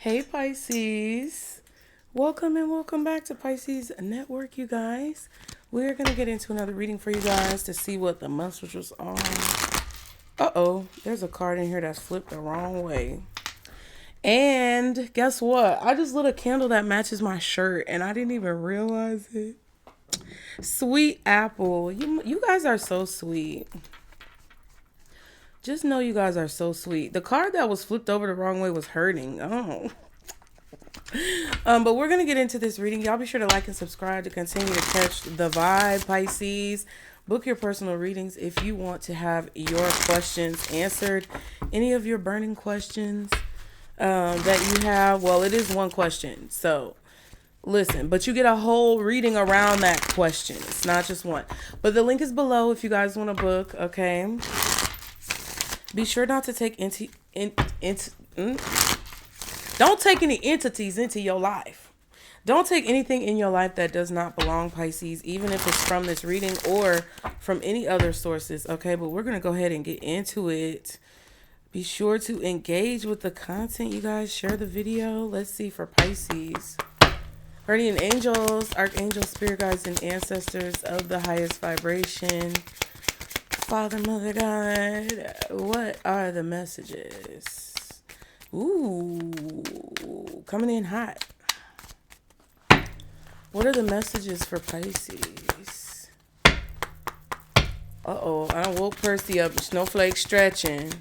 Hey Pisces, welcome and welcome back to Pisces Network, you guys. We're going to get into another reading for you guys to see what the messages are. Uh-oh, there's a card in here that's flipped the wrong way. And guess what? I just lit a candle that matches my shirt and I didn't even realize it. Sweet apple. You guys are so sweet. Just know you guys are so sweet. The card that was flipped over the wrong way was hurting. Oh. But we're going to get into this reading. Y'all be sure to like and subscribe to continue to catch the vibe, Pisces. Book your personal readings if you want to have your questions answered. Any of your burning questions that you have. Well, it is one question. So listen, but you get a whole reading around that question. It's not just one. But the link is below if you guys want to book, okay? Be sure not to take don't take any entities into your life. Don't take anything in your life that does not belong, Pisces, even if it's from this reading or from any other sources, okay? But we're going to go ahead and get into it. Be sure to engage with the content, you guys. Share the video. Let's see for Pisces. Guardian angels, archangels, spirit guides, and ancestors of the highest vibration. Father, Mother, God, what are the messages? Ooh, coming in hot. What are the messages for Pisces? Uh-oh, I woke Percy up. Snowflake stretching.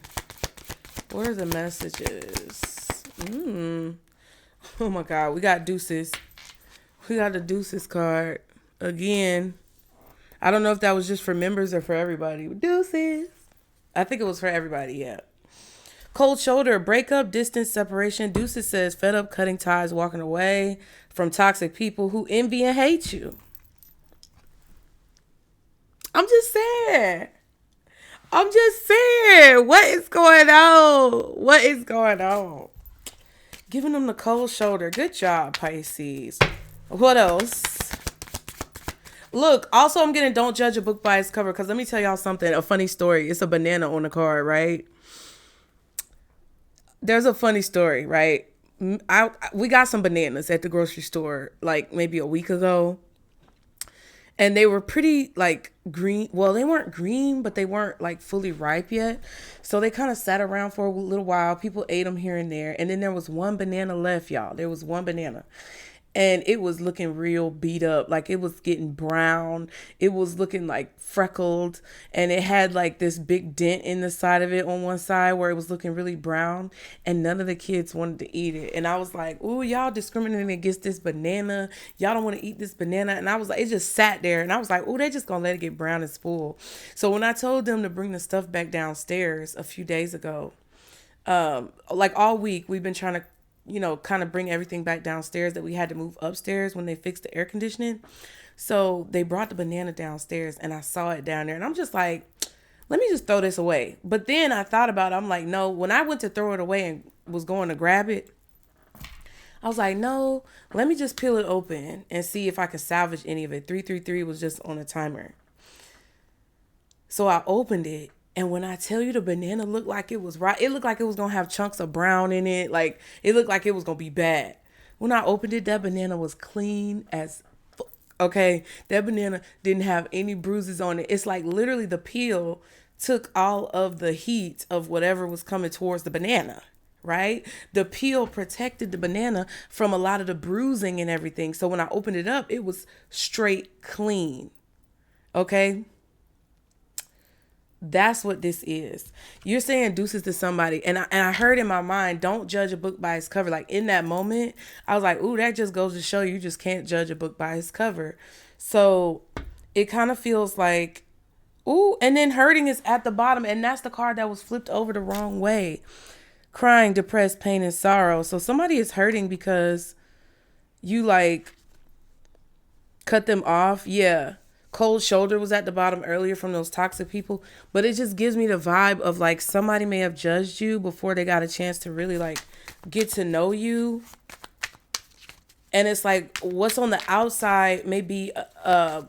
What are the messages? Oh my God, we got deuces. We got the deuces card. Again. I don't know if that was just for members or for everybody. Deuces. I think it was for everybody, yeah. Cold shoulder, breakup, distance, separation. Deuces says fed up, cutting ties, walking away from toxic people who envy and hate you. I'm just saying. What is going on? What is going on? Giving them the cold shoulder. Good job, Pisces. What else? Look, also I'm getting don't judge a book by its cover because let me tell y'all something, a funny story. It's a banana on the card, right? There's a funny story, right? We got some bananas at the grocery store like maybe a week ago. And they were pretty like green. Well, they weren't green, but they weren't like fully ripe yet. So they kind of sat around for a little while. People ate them here and there. And then there was one banana left, y'all. There was one banana. And it was looking real beat up. Like it was getting brown. It was looking like freckled. And it had like this big dent in the side of it on one side where it was looking really brown. And none of the kids wanted to eat it. And I was like, ooh, y'all discriminating against this banana. Y'all don't want to eat this banana. And I was like, it just sat there. And I was like, ooh, they just gonna let it get brown and spoil. So when I told them to bring the stuff back downstairs a few days ago, like all week, we've been trying to kind of bring everything back downstairs that we had to move upstairs when they fixed the air conditioning. So they brought the banana downstairs and I saw it down there and I'm just like, let me just throw this away. But then I thought about it. I'm like, no, when I went to throw it away and was going to grab it, I was like, no, let me just peel it open and see if I can salvage any of it. 333 was just on a timer. So I opened it. And when I tell you the banana looked like it was right, it looked like it was going to have chunks of brown in it. Like it looked like it was going to be bad. When I opened it, that banana was clean as fuck. Okay. That banana didn't have any bruises on it. It's like literally the peel took all of the heat of whatever was coming towards the banana, right? The peel protected the banana from a lot of the bruising and everything. So when I opened it up, it was straight clean. Okay. That's what this is. You're saying deuces to somebody. And I heard in my mind, don't judge a book by its cover. Like in that moment, I was like, ooh, that just goes to show you just can't judge a book by its cover. So it kind of feels like, ooh, and then hurting is at the bottom. And that's the card that was flipped over the wrong way. Crying, depressed, pain, and sorrow. So somebody is hurting because you like cut them off. Yeah. Cold shoulder was at the bottom earlier from those toxic people, but it just gives me the vibe of like somebody may have judged you before they got a chance to really like get to know you. And it's like what's on the outside may be an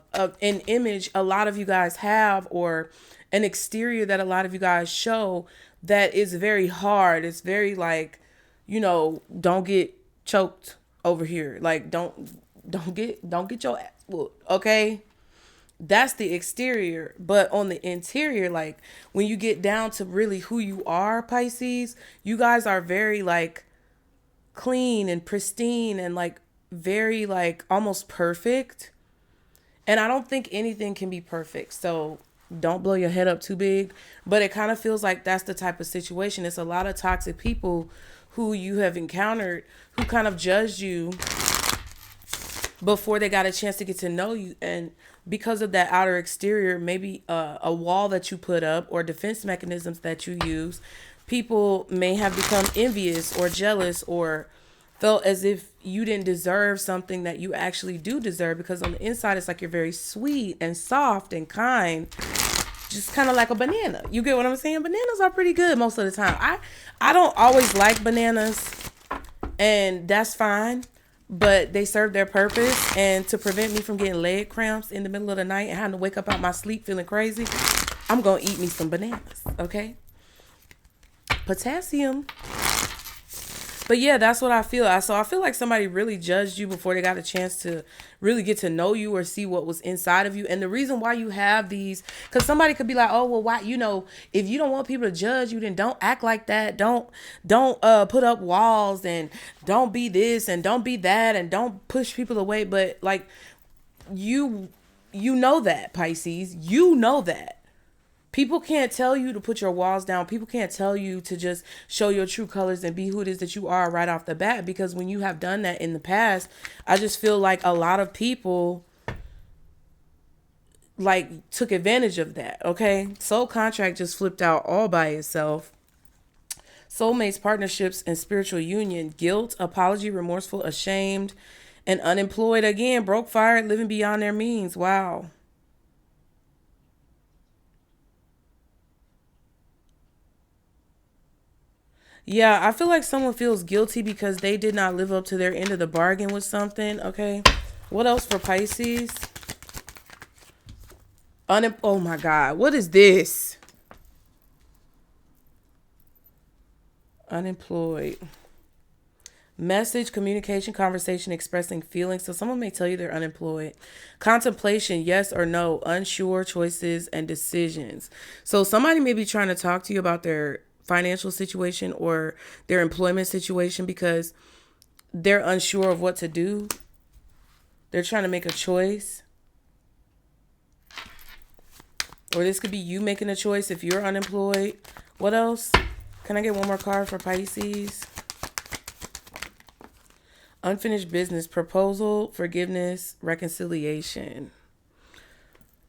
image a lot of you guys have or an exterior that a lot of you guys show that is very hard. It's very like don't get choked over here. Like don't get your ass whooped, okay? That's the exterior. But on the interior, like when you get down to really who you are, Pisces, you guys are very like clean and pristine and like very like almost perfect. And I don't think anything can be perfect. So don't blow your head up too big. But it kind of feels like that's the type of situation. It's a lot of toxic people who you have encountered who kind of judged you before they got a chance to get to know you. And because of that outer exterior, maybe a wall that you put up or defense mechanisms that you use, people may have become envious or jealous or felt as if you didn't deserve something that you actually do deserve, because on the inside it's like you're very sweet and soft and kind, just kind of like a banana. You get what I'm saying? Bananas are pretty good most of the time. I don't always like bananas, and that's fine, but they serve their purpose. And to prevent me from getting leg cramps in the middle of the night and having to wake up out my sleep feeling crazy, I'm gonna eat me some bananas, okay? Potassium. But yeah, that's what I feel. So I feel like somebody really judged you before they got a chance to really get to know you or see what was inside of you. And the reason why you have these, because somebody could be like, oh, well, why, if you don't want people to judge you, then don't act like that. Don't put up walls, and don't be this and don't be that and don't push people away. But like you know that, Pisces, you know that. People can't tell you to put your walls down. People can't tell you to just show your true colors and be who it is that you are right off the bat. Because when you have done that in the past, I just feel like a lot of people like took advantage of that. Okay. Soul contract just flipped out all by itself. Soulmates, partnerships, and spiritual union. Guilt, apology, remorseful, ashamed, and unemployed. Again, broke, fired, living beyond their means. Wow. Yeah, I feel like someone feels guilty because they did not live up to their end of the bargain with something. Okay. What else for Pisces? Oh my God. What is this? Unemployed. Message, communication, conversation, expressing feelings. So someone may tell you they're unemployed. Contemplation, yes or no, unsure, choices, and decisions. So somebody may be trying to talk to you about their financial situation or their employment situation because they're unsure of what to do. They're trying to make a choice. Or this could be you making a choice if you're unemployed. What else? Can I get one more card for Pisces? Unfinished business, proposal, forgiveness, reconciliation.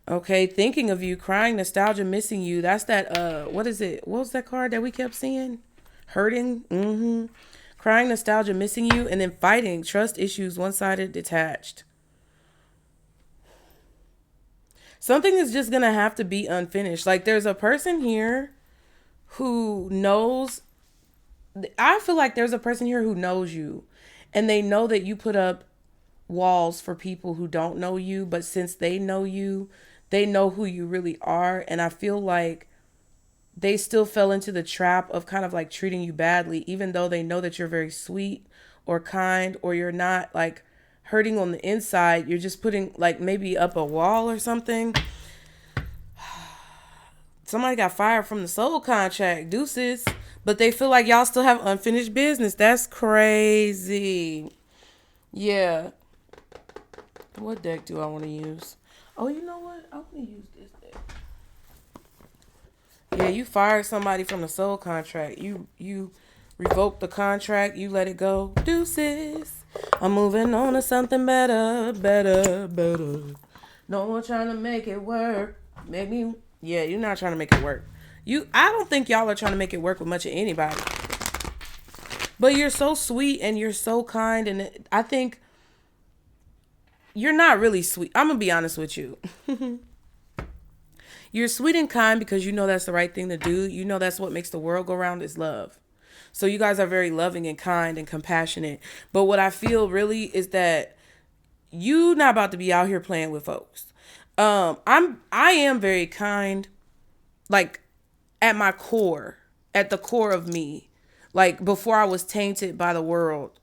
Okay, thinking of you, crying, nostalgia, missing you. That's that, what is it? What was that card that we kept seeing? Hurting? Mm-hmm. Crying, nostalgia, missing you, and then fighting, trust issues, one-sided, detached. Something is just going to have to be unfinished. Like there's a person here who knows, I feel like there's a person here who knows you, and they know that you put up walls for people who don't know you, but since they know you, they know who you really are. And I feel like they still fell into the trap of kind of like treating you badly, even though they know that you're very sweet or kind, or you're not like hurting on the inside. You're just putting like maybe up a wall or something. Somebody got fired from the soul contract, deuces, but they feel like y'all still have unfinished business. That's crazy. Yeah. What deck do I want to use? Oh, you know what? I want to use this deck. Yeah, you fired somebody from the soul contract. You revoked the contract. You let it go. Deuces. I'm moving on to something better. No one trying to make it work. Yeah, you're not trying to make it work. I don't think y'all are trying to make it work with much of anybody. But you're so sweet and you're so kind, and I think you're not really sweet. I'm going to be honest with you. You're sweet and kind because you know that's the right thing to do. You know that's what makes the world go round is love. So you guys are very loving and kind and compassionate. But what I feel really is that you not about to be out here playing with folks. I am very kind, like at my core, at the core of me. Like before I was tainted by the world,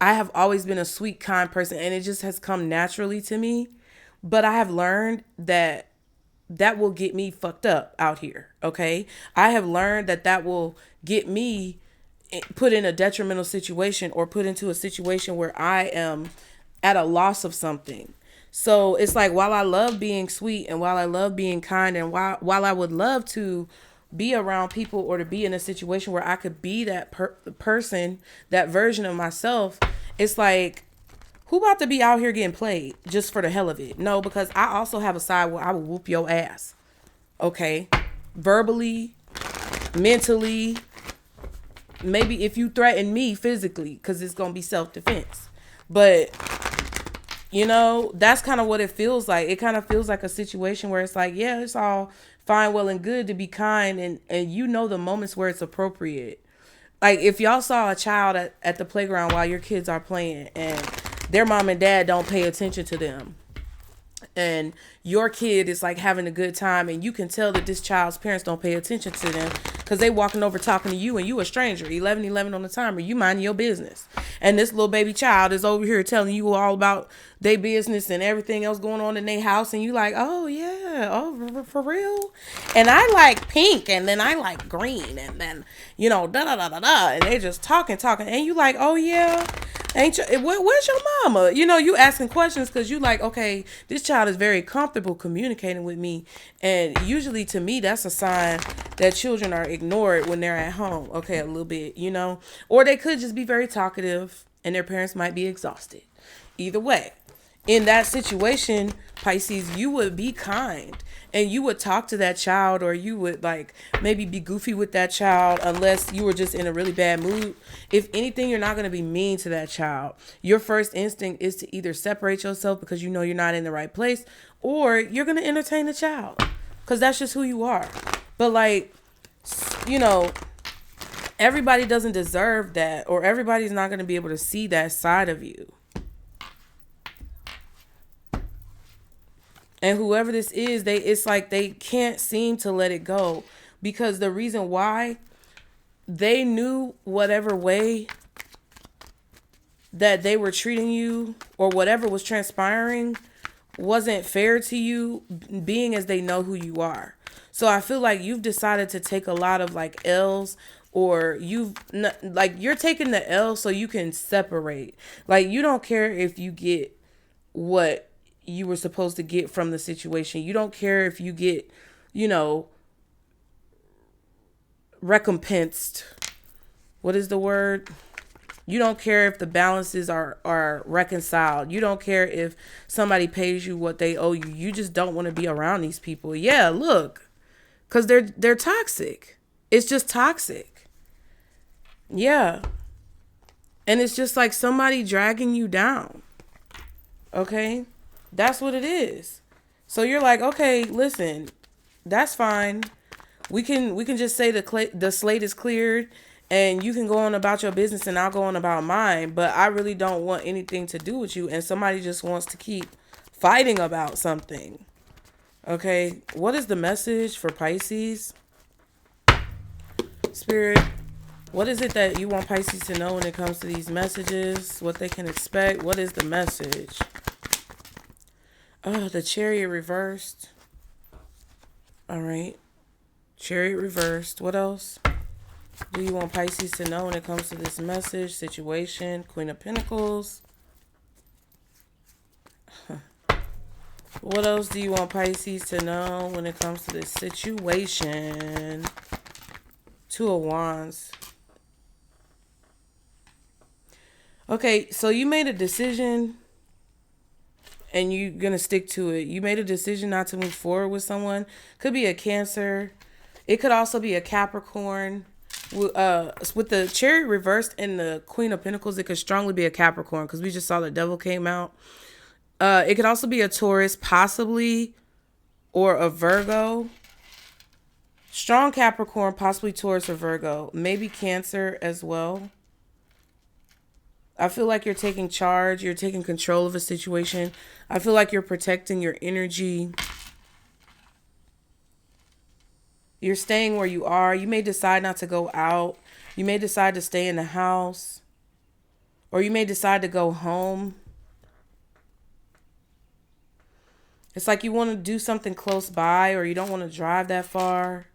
I have always been a sweet, kind person, and it just has come naturally to me. But I have learned that that will get me fucked up out here. Okay. I have learned that that will get me put in a detrimental situation or put into a situation where I am at a loss of something. So it's like, while I love being sweet and while I love being kind and while I would love to be around people or to be in a situation where I could be that person, that version of myself, it's like, who about to be out here getting played just for the hell of it? No, because I also have a side where I will whoop your ass. Okay. Verbally, mentally, maybe if you threaten me physically, because it's going to be self-defense. But, you know, that's kind of what it feels like. It kind of feels like a situation where it's like, yeah, it's all fine, well, and good to be kind. And you know the moments where it's appropriate. Like if y'all saw a child at the playground while your kids are playing and their mom and dad don't pay attention to them, and your kid is like having a good time, and you can tell that this child's parents don't pay attention to them because they walking over talking to you, and you a stranger, 11:11 on the timer, you minding your business, and this little baby child is over here telling you all about their business and everything else going on in their house, and you like, oh yeah, oh for real, and I like pink, and then I like green, and then you know da da da da da, and they just talking, and you like, oh yeah. Ain't you, where's your mama? You know, you asking questions because you like, okay, this child is very comfortable communicating with me. And usually to me, that's a sign that children are ignored when they're at home. Okay, a little bit, you know, or they could just be very talkative and their parents might be exhausted. Either way, in that situation, Pisces, you would be kind and you would talk to that child, or you would like maybe be goofy with that child, unless you were just in a really bad mood. If anything, you're not going to be mean to that child. Your first instinct is to either separate yourself because you know you're not in the right place, or you're going to entertain the child because that's just who you are. But like, you know, everybody doesn't deserve that, or everybody's not going to be able to see that side of you. And whoever this is, it's like they can't seem to let it go, because the reason why, they knew whatever way that they were treating you or whatever was transpiring wasn't fair to you, being as they know who you are. So I feel like you've decided to take a lot of like L's, or you're taking the L so you can separate. Like you don't care if you get what you were supposed to get from the situation. You don't care if you get, you know, recompensed. What is the word? You don't care if the balances are reconciled. You don't care if somebody pays you what they owe you. You just don't want to be around these people. Yeah, look, because they're toxic. It's just toxic. Yeah. And it's just like somebody dragging you down. Okay? That's what it is. So you're like, okay, listen, that's fine. We can just say the slate is cleared and you can go on about your business and I'll go on about mine. But I really don't want anything to do with you. And somebody just wants to keep fighting about something. Okay. What is the message for Pisces? Spirit, what is it that you want Pisces to know when it comes to these messages? What they can expect? What is the message? Oh, the Chariot reversed. All right. Chariot reversed. What else do you want Pisces to know when it comes to this message, situation? Queen of Pentacles. What else do you want Pisces to know when it comes to this situation? Two of Wands. Okay, so you made a decision and you're going to stick to it. You made a decision not to move forward with someone. Could be a Cancer. It could also be a Capricorn. With the Chariot reversed and the Queen of Pentacles, it could strongly be a Capricorn because we just saw the Devil came out. It could also be a Taurus, possibly, or a Virgo. Strong Capricorn, possibly Taurus or Virgo. Maybe Cancer as well. I feel like you're taking charge. You're taking control of a situation. I feel like you're protecting your energy. You're staying where you are. You may decide not to go out You may decide to stay in the house, or you may decide to go home. It's like you want to do something close by, or you don't want to drive that far.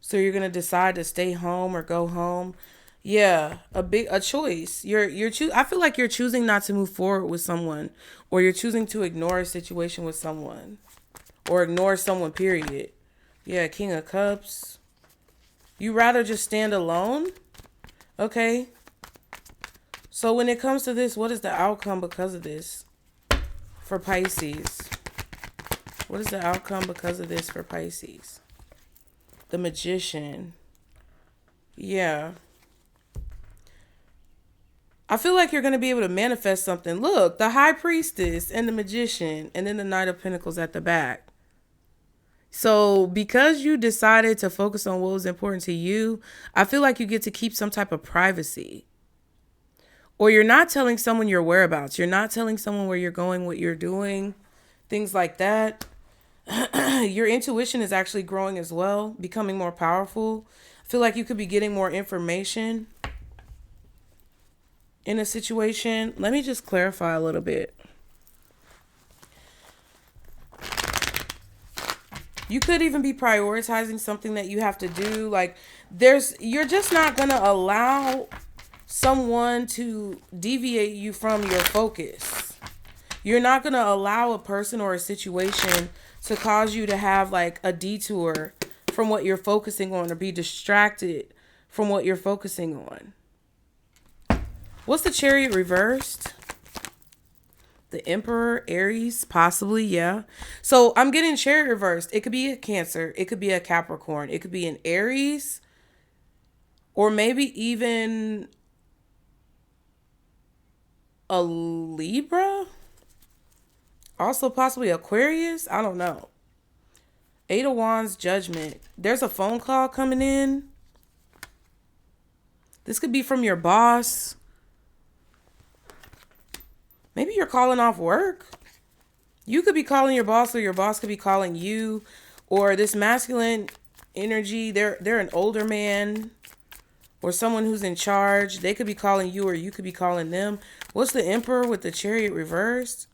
So you're going to decide to stay home or go home. Yeah, a choice. I feel like you're choosing not to move forward with someone, or you're choosing to ignore a situation with someone, or ignore someone, period. Yeah, King of Cups. You rather just stand alone? Okay. So when it comes to this, what is the outcome because of this for Pisces? What is the outcome because of this for Pisces? The Magician. Yeah. I feel like you're going to be able to manifest something. Look, the High Priestess and the Magician, and then the Knight of Pentacles at the back. So because you decided to focus on what was important to you, I feel like you get to keep some type of privacy. Or you're not telling someone your whereabouts. You're not telling someone where you're going, what you're doing, things like that. Your intuition is actually growing as well, becoming more powerful. I feel like you could be getting more information in a situation. Let me just clarify a little bit. You could even be prioritizing something that you have to do. Like you're just not going to allow someone to deviate you from your focus. You're not going to allow a person or a situation to cause you to have like a detour from what you're focusing on, or be distracted from what you're focusing on. What's the Chariot reversed? The Emperor, Aries, possibly, yeah. So I'm getting Chariot reversed. It could be a Cancer. It could be a Capricorn. It could be an Aries. Or maybe even a Libra. Also possibly Aquarius. I don't know. Eight of Wands, Judgment. There's a phone call coming in. This could be from your boss. Maybe you're calling off work. You could be calling your boss, or your boss could be calling you. Or this masculine energy, they're an older man or someone who's in charge. They could be calling you, or you could be calling them. What's the Emperor with the Chariot reversed?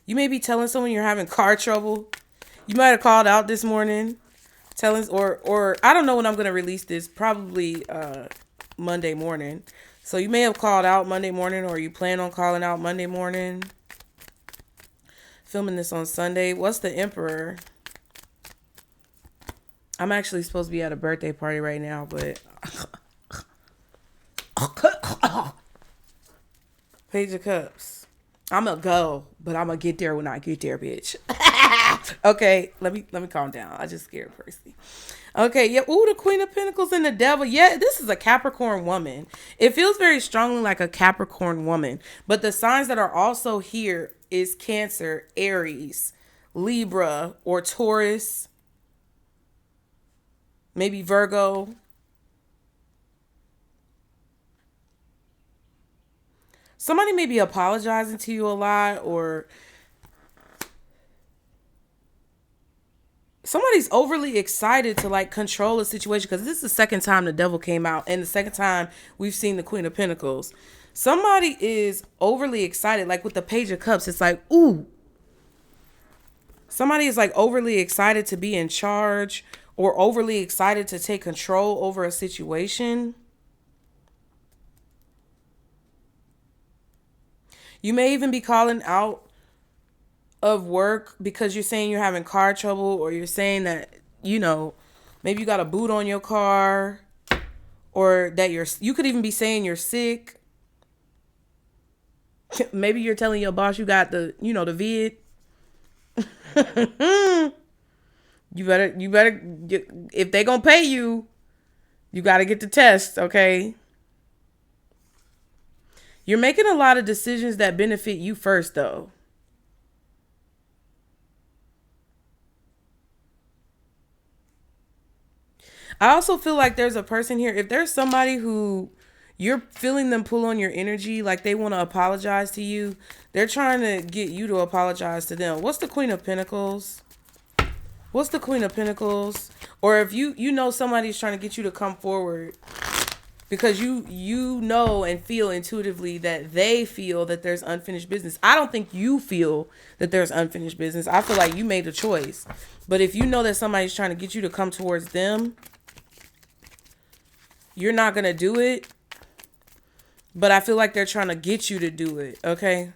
You may be telling someone you're having car trouble. You might have called out this morning, telling, or I don't know when I'm going to release this, probably Monday morning. So you may have called out Monday morning, or you plan on calling out Monday morning. Filming this on Sunday. What's the Emperor? I'm actually supposed to be at a birthday party right now, but Page of Cups. I'm gonna go, but I'm gonna get there when I get there, bitch. Okay, let me calm down. I just scared Percy. Okay, yeah. Ooh, the Queen of Pentacles and the Devil. Yeah, this is a Capricorn woman. It feels very strongly like a Capricorn woman. But the signs that are also here is Cancer, Aries, Libra, or Taurus. Maybe Virgo. Somebody may be apologizing to you a lot, or somebody's overly excited to like control a situation, because this is the second time the Devil came out, and the second time we've seen the Queen of Pentacles. Somebody is overly excited, like with the Page of Cups. It's like, ooh. Somebody is like overly excited to be in charge, or overly excited to take control over a situation. You may even be calling out of work because you're saying you're having car trouble, or you're saying that, you know, maybe you got a boot on your car, or that you could even be saying you're sick. Maybe you're telling your boss you got the vid. You better if they gonna pay you, you got to get the test, okay? You're making a lot of decisions that benefit you first, though. I also feel like there's a person here. If there's somebody who you're feeling them pull on your energy, like they want to apologize to you, they're trying to get you to apologize to them. What's the Queen of Pentacles? What's the Queen of Pentacles? Or if you know somebody's trying to get you to come forward because you know and feel intuitively that they feel that there's unfinished business. I don't think you feel that there's unfinished business. I feel like you made a choice. But if you know that somebody's trying to get you to come towards them, you're not going to do it. But I feel like they're trying to get you to do it, okay?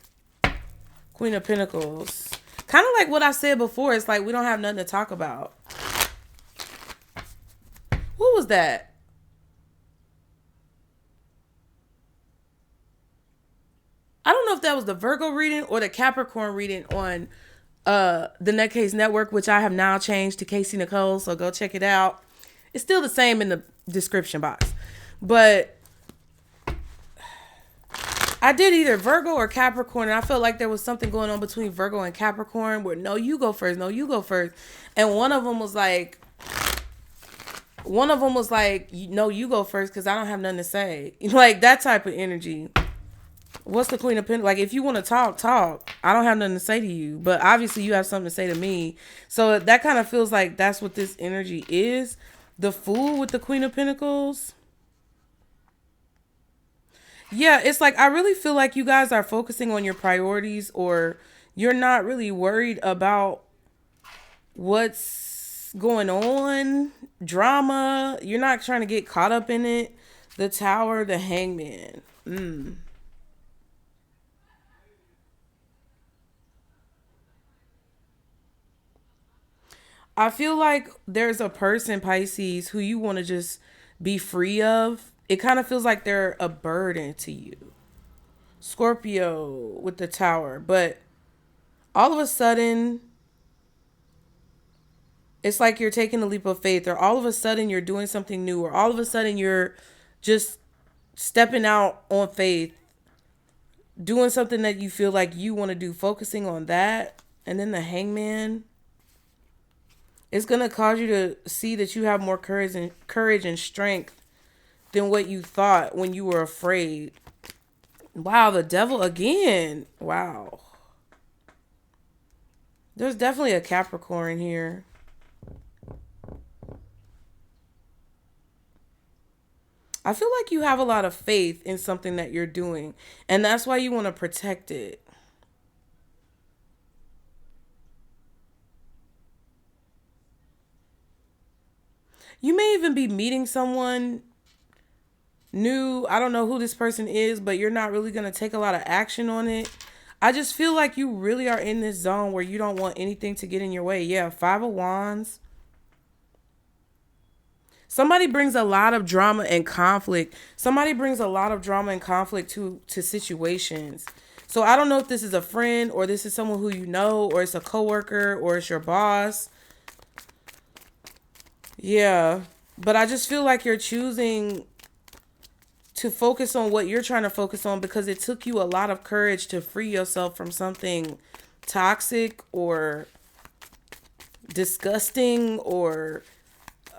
Queen of Pentacles. Kind of like what I said before. It's like we don't have nothing to talk about. What was that? I don't know if that was the Virgo reading or the Capricorn reading on the Nutcase Network, which I have now changed to Casey Nicole, so go check it out. It's still the same in the description box. But I did either Virgo or Capricorn, and I felt like there was something going on between Virgo and Capricorn where no, you go first, no, you go first. And one of them was like, no, you go first because I don't have nothing to say. Like that type of energy. What's the Queen of Pentacles? Like, if you want to talk. I don't have nothing to say to you. But obviously, you have something to say to me. So that kind of feels like that's what this energy is. The Fool with the Queen of Pentacles. Yeah, it's like I really feel like you guys are focusing on your priorities, or you're not really worried about what's going on. Drama. You're not trying to get caught up in it. The Tower, the Hangman. I feel like there's a person, Pisces, who you want to just be free of. It kind of feels like they're a burden to you. Scorpio with the Tower. But all of a sudden, it's like you're taking a leap of faith, or all of a sudden you're doing something new, or all of a sudden you're just stepping out on faith, doing something that you feel like you want to do, focusing on that. And then the Hangman. It's going to cause you to see that you have more courage and strength than what you thought when you were afraid. Wow, the Devil again. Wow. There's definitely a Capricorn here. I feel like you have a lot of faith in something that you're doing, and that's why you want to protect it. You may even be meeting someone new. I don't know who this person is, but you're not really going to take a lot of action on it. I just feel like you really are in this zone where you don't want anything to get in your way. Yeah, Five of Wands. Somebody brings a lot of drama and conflict. Somebody brings a lot of drama and conflict to situations. So I don't know if this is a friend, or this is someone who you know, or it's a coworker, or it's your boss. Yeah, but I just feel like you're choosing to focus on what you're trying to focus on because it took you a lot of courage to free yourself from something toxic or disgusting or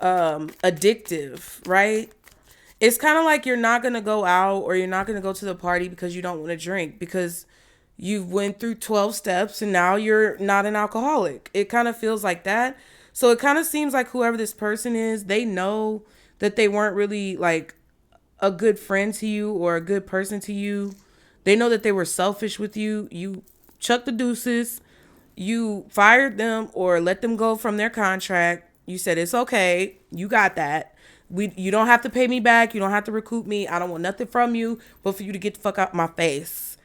addictive, right? It's kind of like you're not going to go out, or you're not going to go to the party because you don't want to drink, because you've went through 12 steps and now you're not an alcoholic. It kind of feels like that. So it kind of seems like whoever this person is, they know that they weren't really like a good friend to you or a good person to you. They know that they were selfish with you. You chucked the deuces. You fired them or let them go from their contract. You said, it's okay. You got that. You don't have to pay me back. You don't have to recoup me. I don't want nothing from you but for you to get the fuck out my face.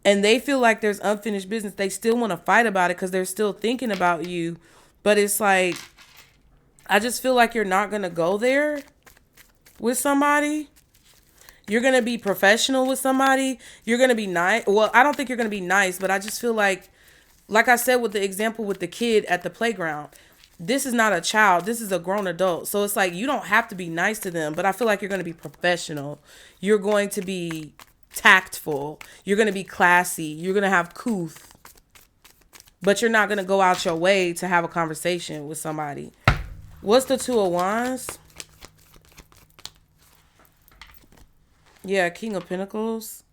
And they feel like there's unfinished business. They still want to fight about it because they're still thinking about you. But it's like, I just feel like you're not going to go there with somebody. You're going to be professional with somebody. You're going to be nice. Well, I don't think you're going to be nice, but I just feel like I said with the example with the kid at the playground, this is not a child. This is a grown adult. So it's like, you don't have to be nice to them, but I feel like you're going to be professional. You're going to be tactful. You're going to be classy. You're going to have couth. But you're not going to go out your way to have a conversation with somebody. What's the Two of Wands? Yeah, King of Pentacles.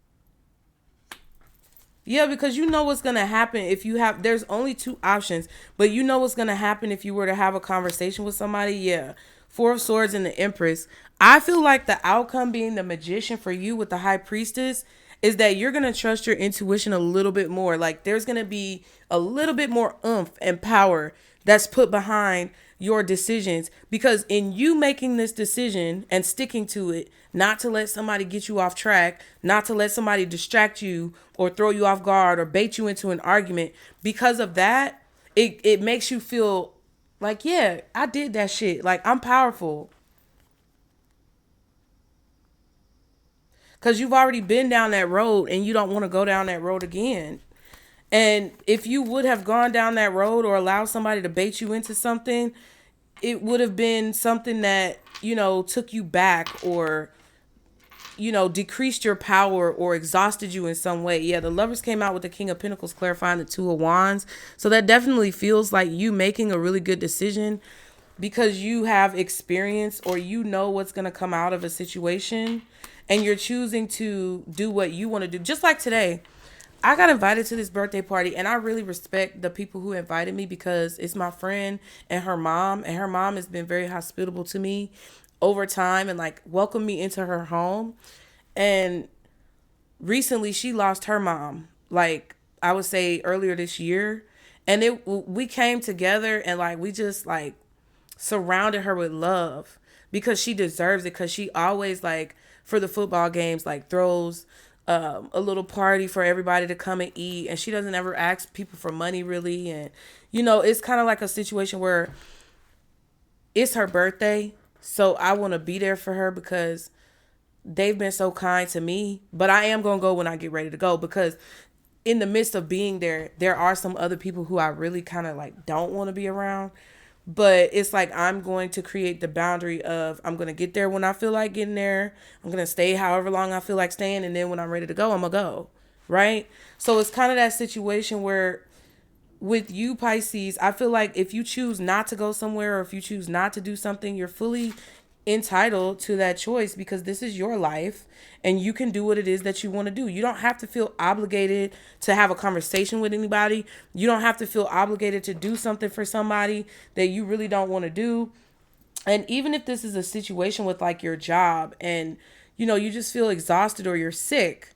Yeah, because you know what's going to happen if you have... There's only two options. But you know what's going to happen if you were to have a conversation with somebody. Yeah. Four of Swords and the Empress. I feel like the outcome being the Magician for you with the High Priestess is that you're going to trust your intuition a little bit more. Like there's going to be a little bit more oomph and power that's put behind your decisions, because in you making this decision and sticking to it, not to let somebody get you off track, not to let somebody distract you or throw you off guard or bait you into an argument, because of that, it makes you feel like, yeah, I did that shit. Like I'm powerful. Because you've already been down that road and you don't want to go down that road again. And if you would have gone down that road or allowed somebody to bait you into something, it would have been something that, took you back or, decreased your power or exhausted you in some way. Yeah, the Lovers came out with the King of Pentacles clarifying the Two of Wands. So that definitely feels like you making a really good decision because you have experience or you know what's going to come out of a situation and you're choosing to do what you want to do. Just like today, I got invited to this birthday party and I really respect the people who invited me because it's my friend and her mom has been very hospitable to me over time and like welcomed me into her home. And recently she lost her mom, like I would say earlier this year. And we came together and like we just like surrounded her with love because she deserves it, because she always like for the football games like throws a little party for everybody to come and eat, and she doesn't ever ask people for money really. And it's kind of like a situation where it's her birthday, so I want to be there for her because they've been so kind to me. But I am gonna go when I get ready to go, because in the midst of being there are some other people who I really kind of like don't want to be around. But it's like I'm going to create the boundary of I'm going to get there when I feel like getting there. I'm going to stay however long I feel like staying. And then when I'm ready to go, I'm going to go. Right? So it's kind of that situation where with you, Pisces, I feel like if you choose not to go somewhere or if you choose not to do something, you're fully entitled to that choice because this is your life and you can do what it is that you want to do. You don't have to feel obligated to have a conversation with anybody. You don't have to feel obligated to do something for somebody that you really don't want to do. And even if this is a situation with like your job and you just feel exhausted or you're sick,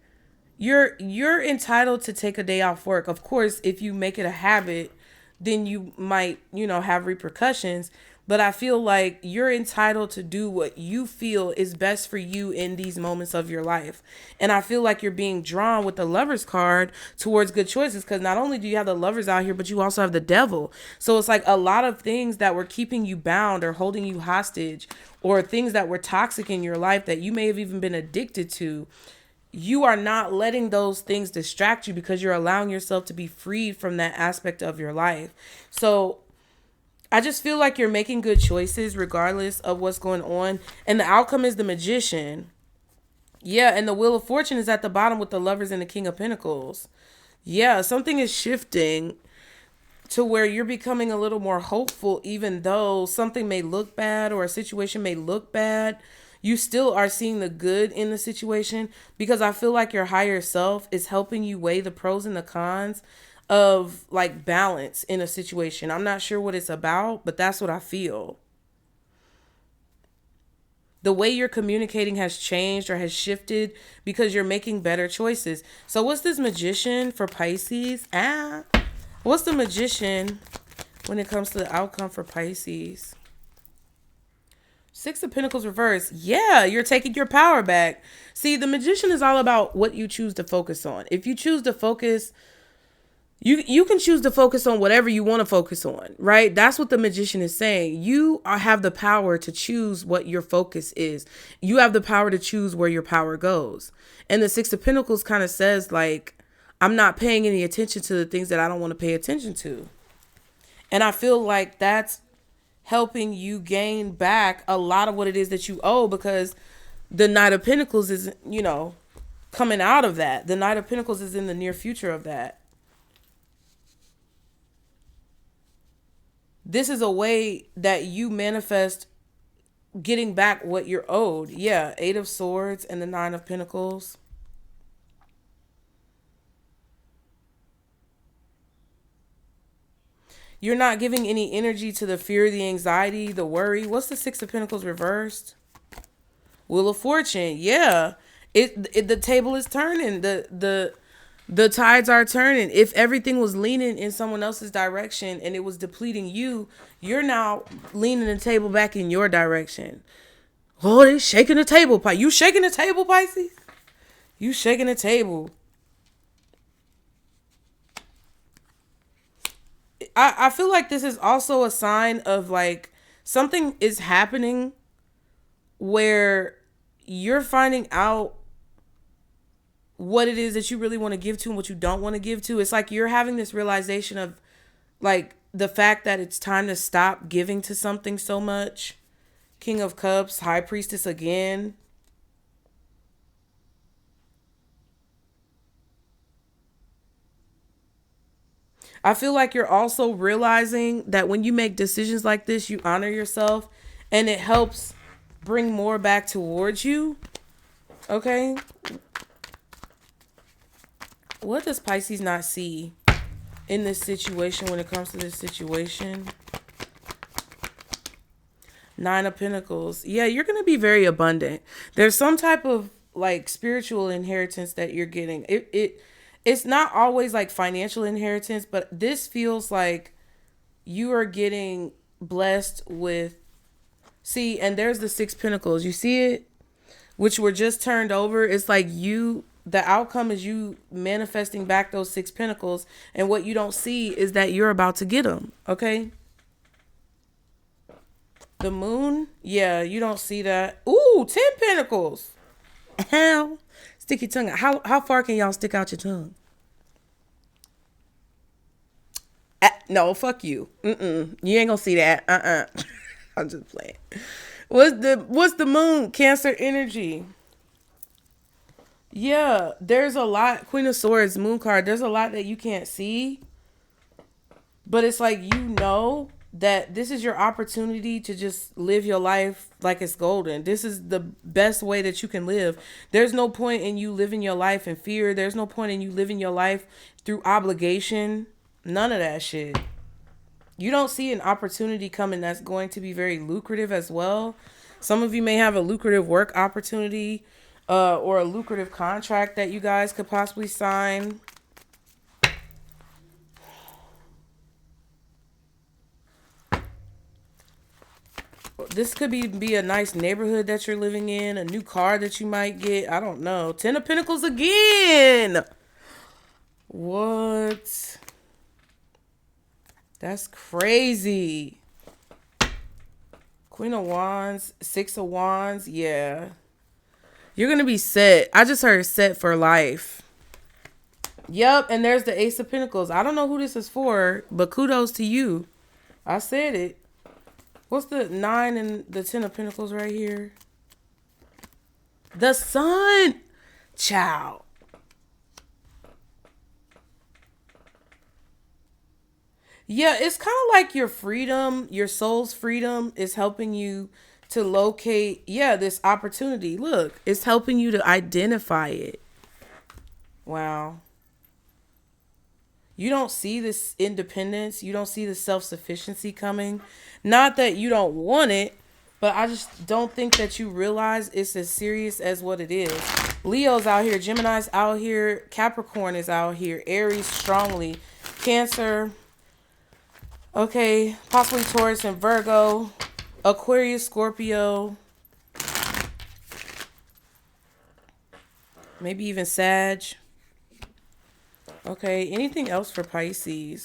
you're entitled to take a day off work. Of course, if you make it a habit, then you might, have repercussions. But I feel like you're entitled to do what you feel is best for you in these moments of your life. And I feel like you're being drawn with the Lovers card towards good choices because not only do you have the Lovers out here, but you also have the Devil. So it's like a lot of things that were keeping you bound or holding you hostage or things that were toxic in your life that you may have even been addicted to. You are not letting those things distract you because you're allowing yourself to be freed from that aspect of your life. So I just feel like you're making good choices regardless of what's going on. And the outcome is the Magician. Yeah, and the Wheel of Fortune is at the bottom with the Lovers and the King of Pentacles. Yeah, something is shifting to where you're becoming a little more hopeful, even though something may look bad or a situation may look bad. You still are seeing the good in the situation because I feel like your higher self is helping you weigh the pros and the cons of like balance in a situation. I'm not sure what it's about, but that's what I feel. The way you're communicating has changed or has shifted because you're making better choices. So what's this Magician for Pisces? What's the Magician when it comes to the outcome for Pisces? Six of Pentacles reverse. Yeah, you're taking your power back. See, the Magician is all about what you choose to focus on. If you choose to focus, you can choose to focus on whatever you want to focus on, right? That's what the Magician is saying. You have the power to choose what your focus is. You have the power to choose where your power goes. And the Six of Pentacles kind of says like, I'm not paying any attention to the things that I don't want to pay attention to. And I feel like that's helping you gain back a lot of what it is that you owe because the Knight of Pentacles is, coming out of that. The Knight of Pentacles is in the near future of that. This is a way that you manifest getting back what you're owed. Yeah, Eight of Swords and the Nine of Pentacles. You're not giving any energy to the fear, the anxiety, the worry. What's the Six of Pentacles reversed? Wheel of Fortune. Yeah. The table is turning. The tides are turning. If everything was leaning in someone else's direction and it was depleting you, you're now leaning the table back in your direction. Oh, they shaking the table, Pisces. You shaking the table, Pisces? You shaking the table. I feel like this is also a sign of like something is happening where you're finding out what it is that you really want to give to and what you don't want to give to. It's like you're having this realization of like the fact that it's time to stop giving to something so much. King of Cups, High Priestess again. I feel like you're also realizing that when you make decisions like this, you honor yourself and it helps bring more back towards you. Okay. What does Pisces not see in this situation when it comes to this situation? Nine of Pentacles. Yeah, you're going to be very abundant. There's some type of like spiritual inheritance that you're getting. It's not always like financial inheritance, but this feels like you are getting blessed with, see, and there's the Six Pentacles. You see it? Which were just turned over. It's like the outcome is you manifesting back those Six Pentacles. And what you don't see is that you're about to get them. Okay. The Moon. Yeah, you don't see that. Ooh, 10 Pentacles. Hell. Stick your tongue out. How far can y'all stick out your tongue? No, fuck you. You ain't gonna see that. I'm just playing. What's the Moon? Cancer energy. Yeah, there's a lot. Queen of Swords, Moon card. There's a lot that you can't see. But it's like, you know that this is your opportunity to just live your life like it's golden. This is the best way that you can live. There's no point in you living your life in fear. There's no point in you living your life through obligation. None of that shit. You don't see an opportunity coming that's going to be very lucrative as well. Some of you may have a lucrative work opportunity or a lucrative contract that you guys could possibly sign. This could be a nice neighborhood that you're living in, a new car that you might get. I don't know. 10 of Pentacles again. What? That's crazy. Queen of Wands, Six of Wands. Yeah. You're going to be set. I just heard set for life. Yep. And there's the Ace of Pentacles. I don't know who this is for, but kudos to you. I said it. What's the 9 and the 10 of Pentacles right here? The Sun. Ciao. Yeah, it's kind of like your freedom, your soul's freedom is helping you to locate, this opportunity. Look, it's helping you to identify it. Wow. You don't see this independence. You don't see the self-sufficiency coming. Not that you don't want it, but I just don't think that you realize it's as serious as what it is. Leo's out here. Gemini's out here. Capricorn is out here. Aries strongly. Cancer. Okay. Possibly Taurus and Virgo. Aquarius, Scorpio. Maybe even Sag. Okay, anything else for Pisces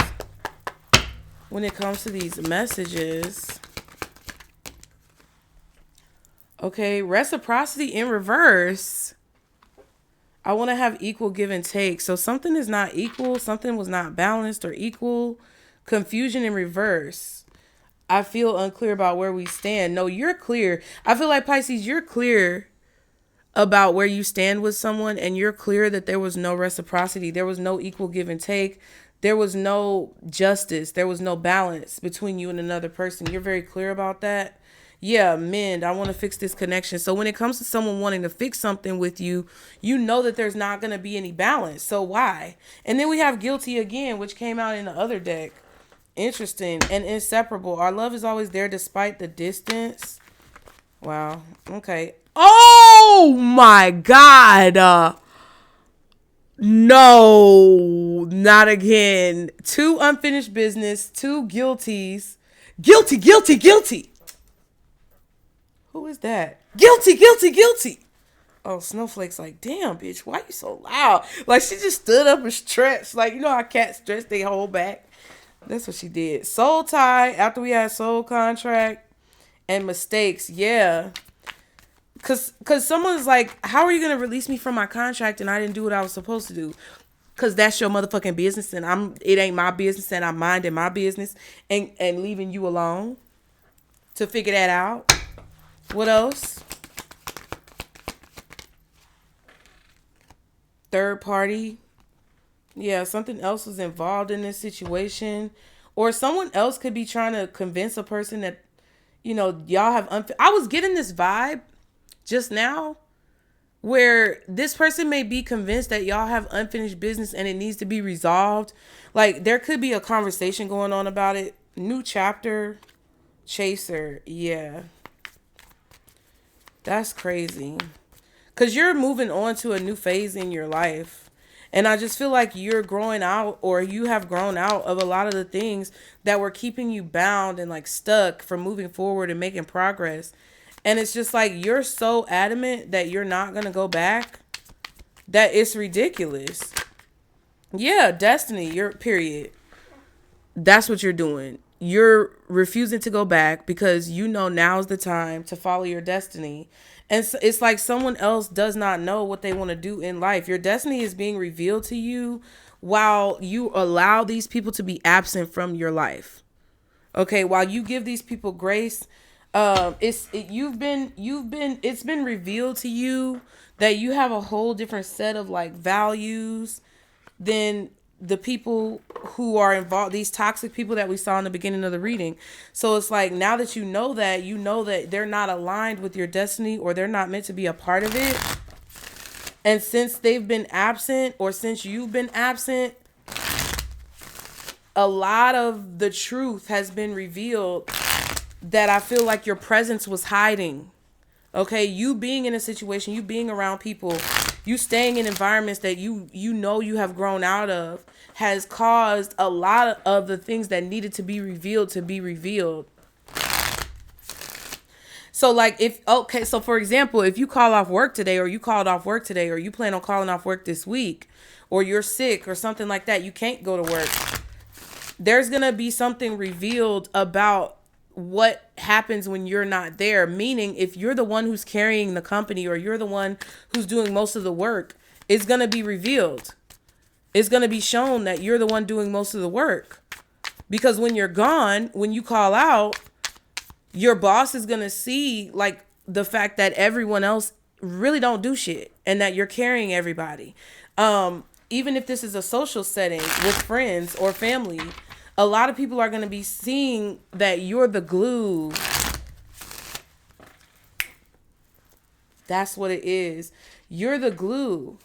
when it comes to these messages? Okay, reciprocity in reverse. I want to have equal give and take. So something is not equal. Something was not balanced or equal. Confusion in reverse. I feel unclear about where we stand. No, you're clear. I feel like Pisces, you're clear about where you stand with someone, and you're clear that there was no reciprocity. There was no equal give and take. There was no justice. There was no balance between you and another person. You're very clear about that. Yeah, mend. I want to fix this connection. So when it comes to someone wanting to fix something with you, you know that there's not going to be any balance. So why? And then we have guilty again, which came out in the other deck. Interesting and inseparable. Our love is always there despite the distance. Wow. Okay. Oh my God. No, not again. Two unfinished business, two guilties. Guilty, guilty, guilty. Who is that? Guilty, guilty, guilty. Oh, Snowflake's like, damn, bitch, why you so loud? Like, she just stood up and stretched. Like, you know how cats stretch they whole back? That's what she did. Soul tie, after we had soul contract and mistakes, yeah. Cause someone's like, how are you gonna release me from my contract and I didn't do what I was supposed to do? Cause that's your motherfucking business and it ain't my business and I'm minding my business and leaving you alone to figure that out. What else? Third party. Yeah, something else was involved in this situation. Or someone else could be trying to convince a person that, y'all have I was getting this vibe just now where this person may be convinced that y'all have unfinished business and it needs to be resolved. Like, there could be a conversation going on about it. New chapter, chaser. Yeah. That's crazy. Because you're moving on to a new phase in your life. And I just feel like you're growing out, or you have grown out of a lot of the things that were keeping you bound and like stuck from moving forward and making progress. And it's just like, you're so adamant that you're not going to go back that it's ridiculous. Yeah, destiny, you're period. That's what you're doing. You're refusing to go back because now's the time to follow your destiny. And so it's like someone else does not know what they want to do in life. Your destiny is being revealed to you while you allow these people to be absent from your life. Okay, while you give these people grace, it's been revealed to you that you have a whole different set of like values than the people who are involved, these toxic people that we saw in the beginning of the reading. So it's like, now that you know that they're not aligned with your destiny, or they're not meant to be a part of it. And since they've been absent, or since you've been absent, a lot of the truth has been revealed that I feel like your presence was hiding. Okay, you being in a situation, you being around people, you staying in environments that you have grown out of has caused a lot of the things that needed to be revealed. So like so for example, if you call off work today, or you called off work today, or you plan on calling off work this week, or you're sick or something like that, you can't go to work. There's going to be something revealed about what happens when you're not there. Meaning, if you're the one who's carrying the company, or you're the one who's doing most of the work, it's going to be revealed. It's going to be shown that you're the one doing most of the work. Because when you're gone, when you call out, your boss is going to see like the fact that everyone else really don't do shit, and that you're carrying everybody. Even if this is a social setting with friends or family, a lot of people are going to be seeing that you're the glue. That's what it is. You're the glue.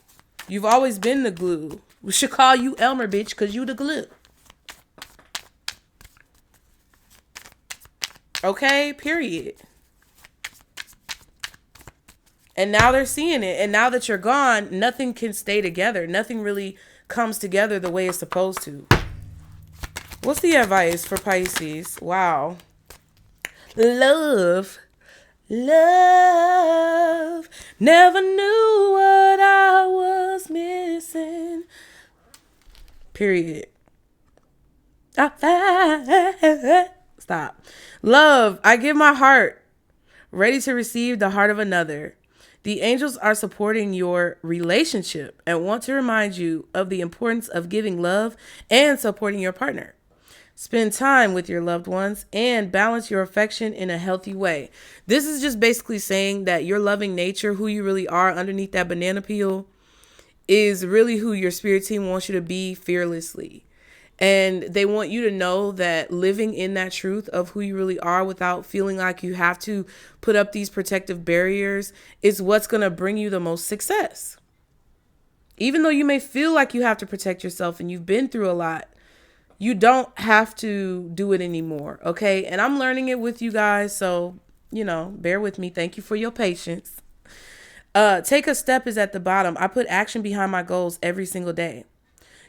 You've always been the glue. We should call you Elmer, bitch, because you the glue. Okay, period. And now they're seeing it. And now that you're gone, nothing can stay together. Nothing really comes together the way it's supposed to. What's the advice for Pisces? Wow. Love. Never knew what I was missing. Period. Stop. Love. I give my heart, ready to receive the heart of another. The angels are supporting your relationship and want to remind you of the importance of giving love and supporting your partner. Spend time with your loved ones and balance your affection in a healthy way. This is just basically saying that your loving nature, who you really are underneath that banana peel, is really who your spirit team wants you to be fearlessly. And they want you to know that living in that truth of who you really are without feeling like you have to put up these protective barriers is what's going to bring you the most success. Even though you may feel like you have to protect yourself and you've been through a lot, You don't have to do it anymore. Okay. And I'm learning it with you guys. So, bear with me. Thank you for your patience. Take a step is at the bottom. I put action behind my goals every single day.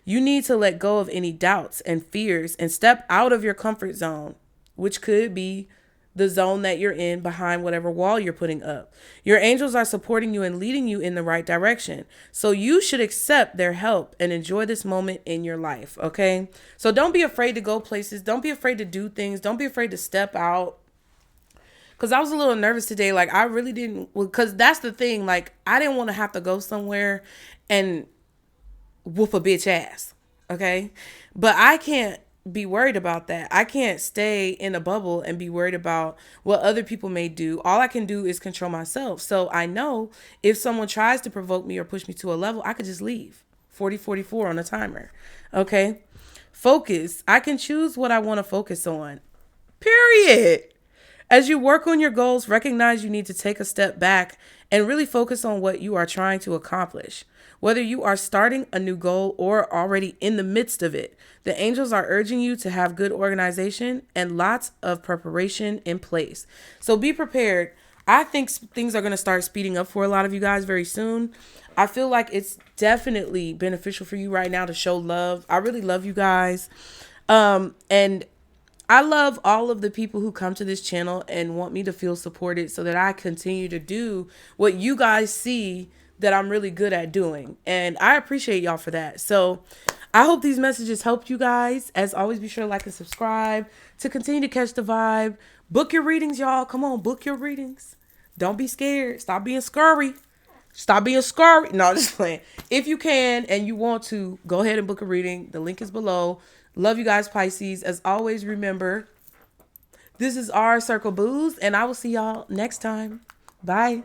You need to let go of any doubts and fears and step out of your comfort zone, which could be the zone that you're in behind whatever wall you're putting up. Your angels are supporting you and leading you in the right direction. So you should accept their help and enjoy this moment in your life. Okay. So don't be afraid to go places. Don't be afraid to do things. Don't be afraid to step out. Cause I was a little nervous today. Like I really didn't, cause that's the thing. Like I didn't want to have to go somewhere and whoop a bitch ass. Okay. But I can't be worried about that. I can't stay in a bubble and be worried about what other people may do. All I can do is control myself. So I know if someone tries to provoke me or push me to a level, I could just leave. 40-44 on the timer. Okay. Focus. I can choose what I want to focus on. Period. As you work on your goals, recognize you need to take a step back and really focus on what you are trying to accomplish. Whether you are starting a new goal or already in the midst of it, the angels are urging you to have good organization and lots of preparation in place. So be prepared. I think things are going to start speeding up for a lot of you guys very soon. I feel like it's definitely beneficial for you right now to show love. I really love you guys. And I love all of the people who come to this channel and want me to feel supported so that I continue to do what you guys see that I'm really good at doing. And I appreciate y'all for that. So I hope these messages helped you guys. As always, be sure to like and subscribe to continue to catch the vibe. Book your readings, y'all. Come on, book your readings. Don't be scared. Stop being scurry. Stop being scurry. No, just playing. If you can and you want to, go ahead and book a reading. The link is below. Love you guys, Pisces. As always, remember, this is our Circle Booze, and I will see y'all next time. Bye.